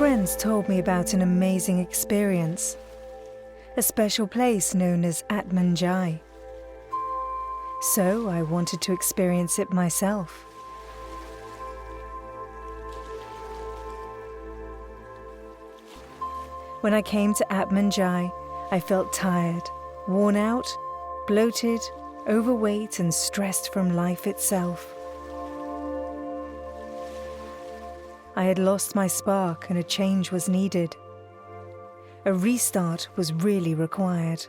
friends told me about an amazing experience, a special place known as Atmanjai. So I wanted to experience it myself. When I came to Atmanjai, I felt tired, worn out, bloated, overweight and stressed from life itself. I had lost my spark and a change was needed. A restart was really required.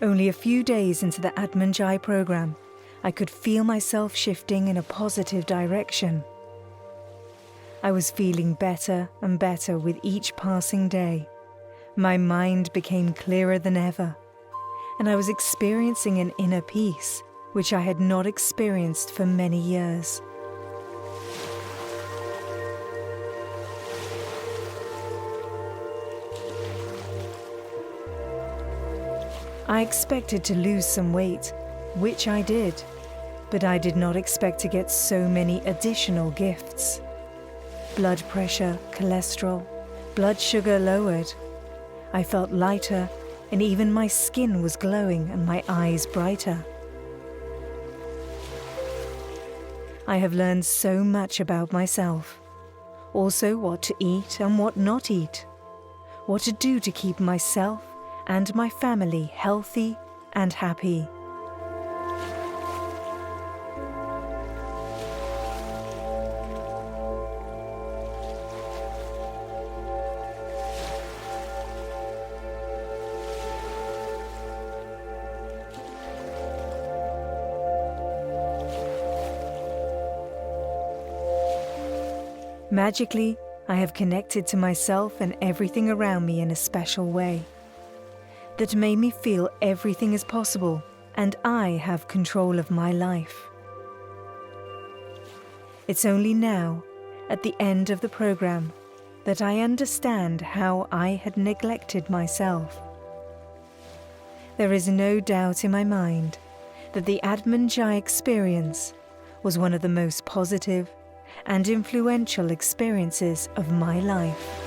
Only a few days into the Atmanjai program, I could feel myself shifting in a positive direction. I was feeling better and better with each passing day. My mind became clearer than ever, and I was experiencing an inner peace which I had not experienced for many years. I expected to lose some weight, which I did, but I did not expect to get so many additional gifts. Blood pressure, cholesterol, blood sugar lowered. I felt lighter, and even my skin was glowing and my eyes brighter. I have learned so much about myself. Also what to eat and what not eat. What to do to keep myself and my family healthy and happy. Magically, I have connected to myself and everything around me in a special way that made me feel everything is possible and I have control of my life. It's only now, at the end of the program, that I understand how I had neglected myself. There is no doubt in my mind that the Atmanjai experience was one of the most positive and influential experiences of my life.